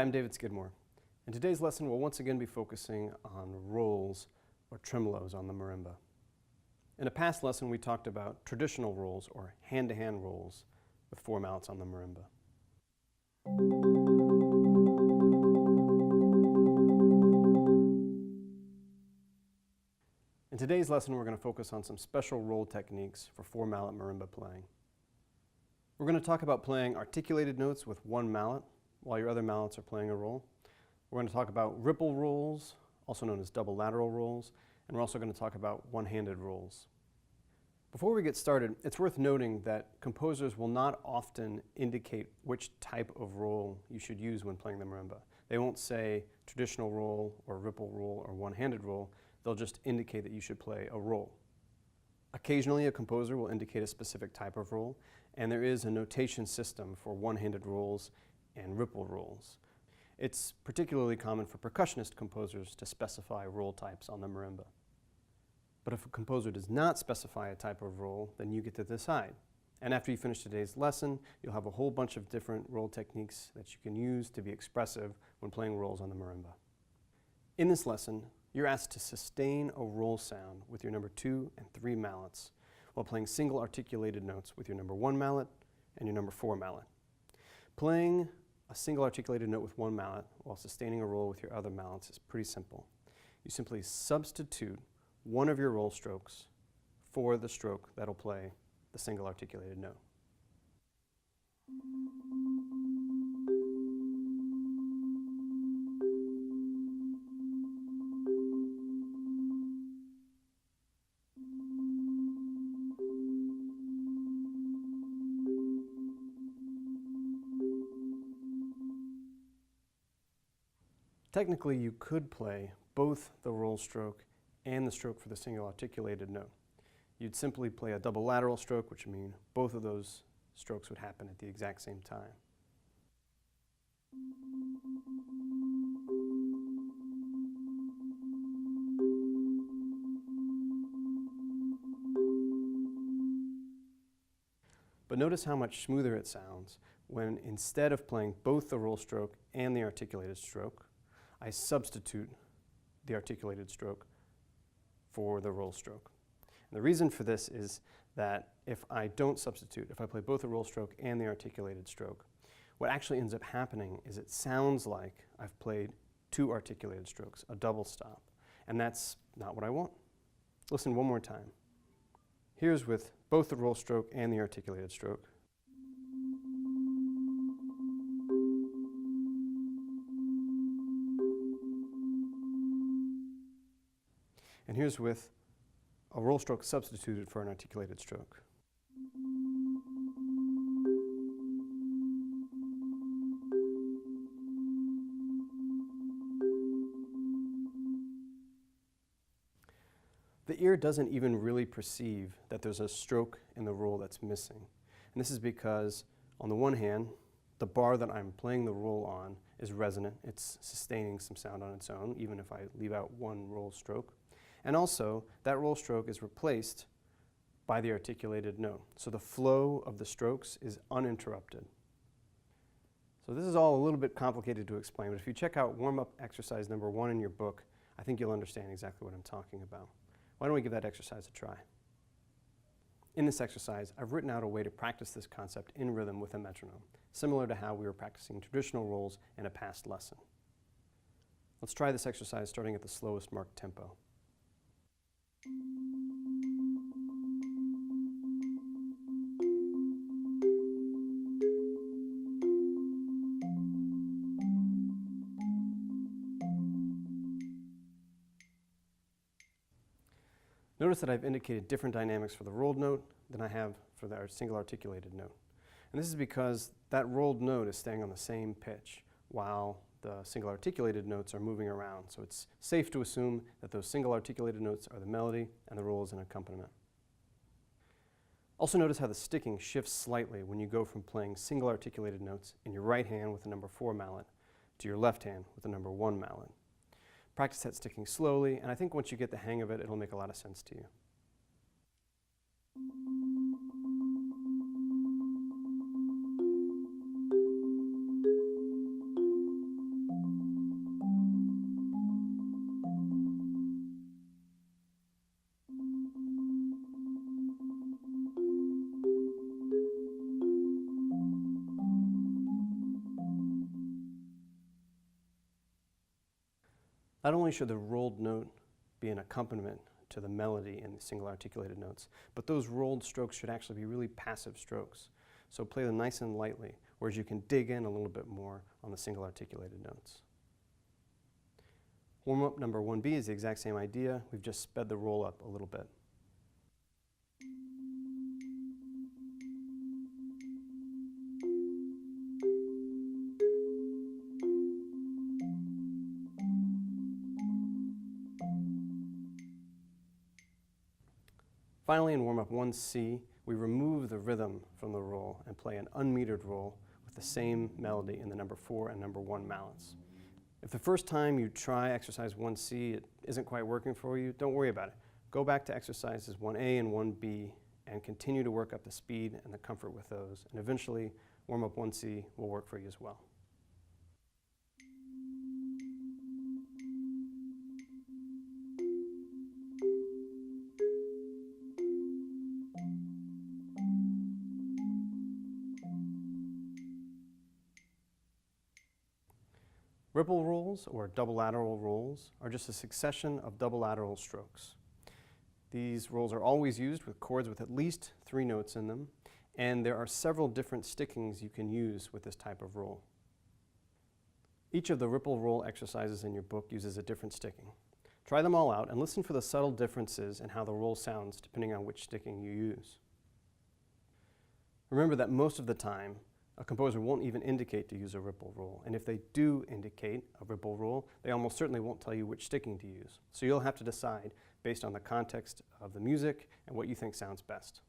I'm David Skidmore. In today's lesson, we'll once again be focusing on rolls or tremolos on the marimba. In a past lesson, we talked about traditional rolls or hand-to-hand rolls with 4 mallets on the marimba. In today's lesson, we're going to focus on some special roll techniques for 4-mallet marimba playing. We're going to talk about playing articulated notes with 1 mallet while your other mallets are playing a roll. We're going to talk about ripple rolls, also known as double lateral rolls, and we're also going to talk about one-handed rolls. Before we get started, it's worth noting that composers will not often indicate which type of roll you should use when playing the marimba. They won't say traditional roll or ripple roll or one-handed roll. They'll just indicate that you should play a roll. Occasionally, a composer will indicate a specific type of roll, and there is a notation system for one-handed rolls and ripple rolls. It's particularly common for percussionist composers to specify roll types on the marimba. But if a composer does not specify a type of roll, then you get to decide. And after you finish today's lesson, you'll have a whole bunch of different roll techniques that you can use to be expressive when playing rolls on the marimba. In this lesson, you're asked to sustain a roll sound with your number 2 and 3 mallets while playing single articulated notes with your number 1 mallet and your number 4 mallet. Playing a single articulated note with 1 mallet while sustaining a roll with your other mallets is pretty simple. You simply substitute one of your roll strokes for the stroke that'll play the single articulated note. Technically, you could play both the roll stroke and the stroke for the single articulated note. You'd simply play a double lateral stroke, which would mean both of those strokes would happen at the exact same time. But notice how much smoother it sounds when instead of playing both the roll stroke and the articulated stroke, I substitute the articulated stroke for the roll stroke. And the reason for this is that if I don't substitute, if I play both the roll stroke and the articulated stroke, what actually ends up happening is it sounds like I've played 2 articulated strokes, a double stop, and that's not what I want. Listen one more time. Here's with both the roll stroke and the articulated stroke. And here's with a roll stroke substituted for an articulated stroke. The ear doesn't even really perceive that there's a stroke in the roll that's missing. And this is because, on the one hand, the bar that I'm playing the roll on is resonant. It's sustaining some sound on its own, even if I leave out one roll stroke. And also, that roll stroke is replaced by the articulated note. So the flow of the strokes is uninterrupted. So this is all a little bit complicated to explain, but if you check out warm-up exercise number 1 in your book, I think you'll understand exactly what I'm talking about. Why don't we give that exercise a try? In this exercise, I've written out a way to practice this concept in rhythm with a metronome, similar to how we were practicing traditional rolls in a past lesson. Let's try this exercise starting at the slowest marked tempo. Notice that I've indicated different dynamics for the rolled note than I have for the single articulated note. And this is because that rolled note is staying on the same pitch while the single articulated notes are moving around. So it's safe to assume that those single articulated notes are the melody and the roll is an accompaniment. Also notice how the sticking shifts slightly when you go from playing single articulated notes in your right hand with the number 4 mallet to your left hand with the number 1 mallet. Practice that sticking slowly, and I think once you get the hang of it, it'll make a lot of sense to you. Not only should the rolled note be an accompaniment to the melody in the single articulated notes, but those rolled strokes should actually be really passive strokes. So play them nice and lightly, whereas you can dig in a little bit more on the single articulated notes. Warm-up number 1B is the exact same idea. We've just sped the roll up a little bit. Finally, in warm-up 1C, we remove the rhythm from the roll and play an unmetered roll with the same melody in the number 4 and number 1 mallets. If the first time you try exercise 1C it isn't quite working for you, don't worry about it. Go back to exercises 1A and 1B and continue to work up the speed and the comfort with those, and eventually warm-up 1C will work for you as well. Ripple rolls, or double lateral rolls, are just a succession of double lateral strokes. These rolls are always used with chords with at least 3 notes in them, and there are several different stickings you can use with this type of roll. Each of the ripple roll exercises in your book uses a different sticking. Try them all out and listen for the subtle differences in how the roll sounds depending on which sticking you use. Remember that most of the time, a composer won't even indicate to use a ripple roll, and if they do indicate a ripple roll, they almost certainly won't tell you which sticking to use. So you'll have to decide based on the context of the music and what you think sounds best.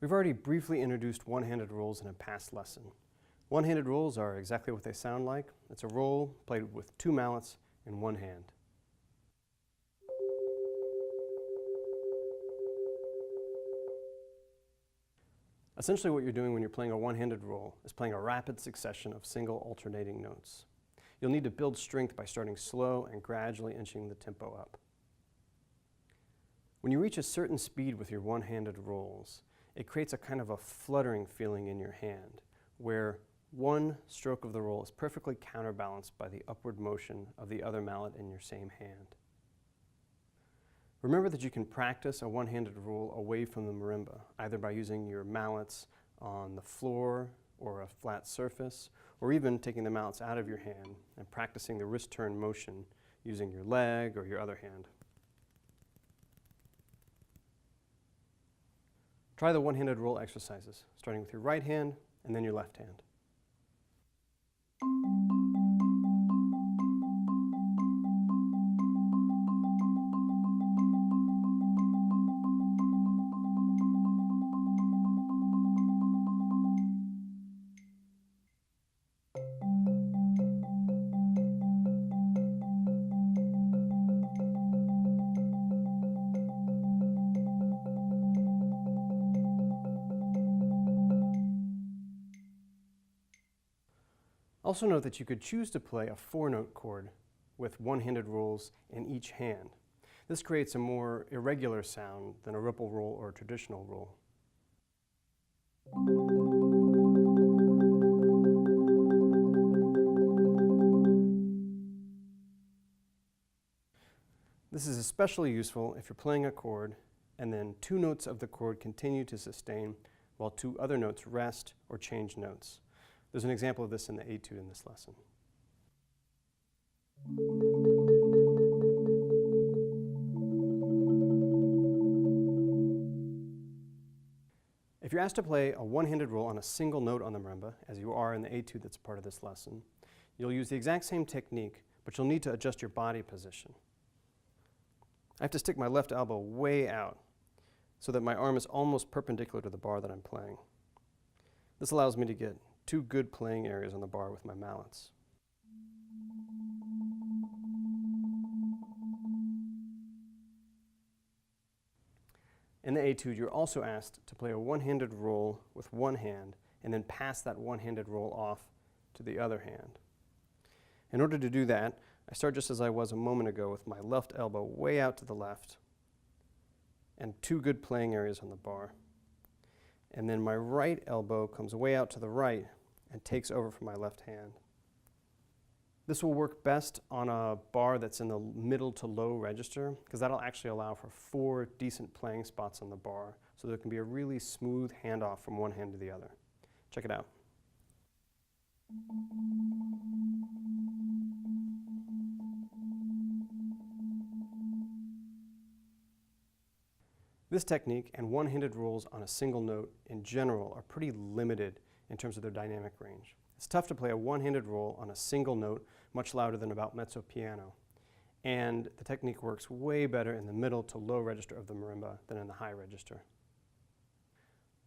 We've already briefly introduced one-handed rolls in a past lesson. One-handed rolls are exactly what they sound like. It's a roll played with 2 mallets in one hand. Essentially what you're doing when you're playing a one-handed roll is playing a rapid succession of single alternating notes. You'll need to build strength by starting slow and gradually inching the tempo up. When you reach a certain speed with your one-handed rolls, it creates a kind of a fluttering feeling in your hand, where one stroke of the roll is perfectly counterbalanced by the upward motion of the other mallet in your same hand. Remember that you can practice a one-handed roll away from the marimba, either by using your mallets on the floor or a flat surface, or even taking the mallets out of your hand and practicing the wrist turn motion using your leg or your other hand. Try the one-handed roll exercises, starting with your right hand and then your left hand. Also note that you could choose to play a 4-note chord with one-handed rolls in each hand. This creates a more irregular sound than a ripple roll or a traditional roll. This is especially useful if you're playing a chord and then 2 notes of the chord continue to sustain while 2 other notes rest or change notes. There's an example of this in the Etude in this lesson. If you're asked to play a one-handed roll on a single note on the marimba, as you are in the Etude that's part of this lesson, you'll use the exact same technique, but you'll need to adjust your body position. I have to stick my left elbow way out so that my arm is almost perpendicular to the bar that I'm playing. This allows me to get 2 good playing areas on the bar with my mallets. In the Etude, you're also asked to play a one-handed roll with one hand and then pass that one-handed roll off to the other hand. In order to do that, I start just as I was a moment ago with my left elbow way out to the left and two good playing areas on the bar. And then my right elbow comes way out to the right and takes over from my left hand. This will work best on a bar that's in the middle to low register, because that'll actually allow for 4 decent playing spots on the bar, so there can be a really smooth handoff from one hand to the other. Check it out. This technique and one-handed rolls on a single note in general are pretty limited in terms of their dynamic range. It's tough to play a one-handed roll on a single note much louder than about mezzo piano, and the technique works way better in the middle to low register of the marimba than in the high register.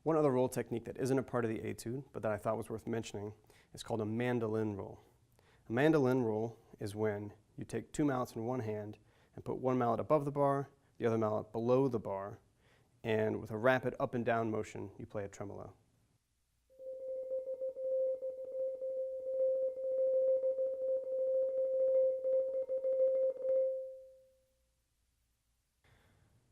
One other roll technique that isn't a part of the Etude, but that I thought was worth mentioning, is called a mandolin roll. A mandolin roll is when you take 2 mallets in one hand and put one mallet above the bar, the other mallet below the bar, and with a rapid up and down motion, you play a tremolo.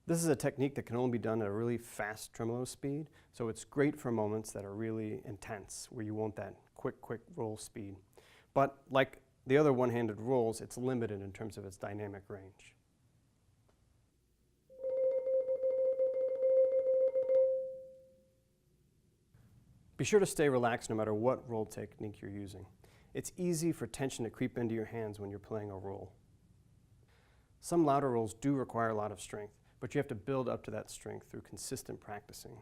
This is a technique that can only be done at a really fast tremolo speed, so it's great for moments that are really intense, where you want that quick roll speed. But like the other one-handed rolls, it's limited in terms of its dynamic range. Be sure to stay relaxed no matter what roll technique you're using. It's easy for tension to creep into your hands when you're playing a roll. Some louder rolls do require a lot of strength, but you have to build up to that strength through consistent practicing.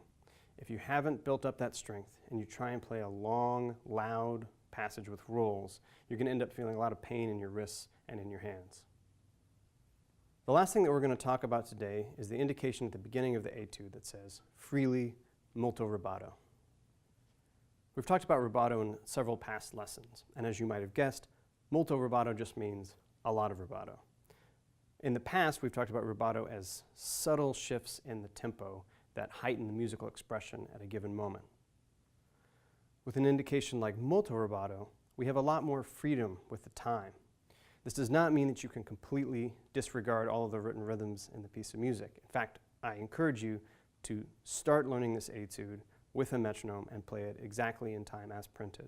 If you haven't built up that strength and you try and play a long, loud passage with rolls, you're going to end up feeling a lot of pain in your wrists and in your hands. The last thing that we're going to talk about today is the indication at the beginning of the Etude that says, freely, molto rubato. We've talked about rubato in several past lessons, and as you might have guessed, molto rubato just means a lot of rubato. In the past, we've talked about rubato as subtle shifts in the tempo that heighten the musical expression at a given moment. With an indication like molto rubato, we have a lot more freedom with the time. This does not mean that you can completely disregard all of the written rhythms in the piece of music. In fact, I encourage you to start learning this Etude with a metronome and play it exactly in time as printed.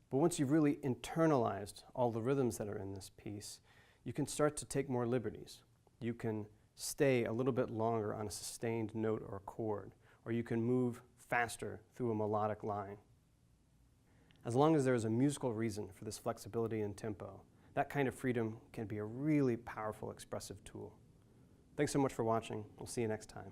But once you've really internalized all the rhythms that are in this piece, you can start to take more liberties. You can stay a little bit longer on a sustained note or chord, or you can move faster through a melodic line. As long as there is a musical reason for this flexibility in tempo, that kind of freedom can be a really powerful expressive tool. Thanks so much for watching. We'll see you next time.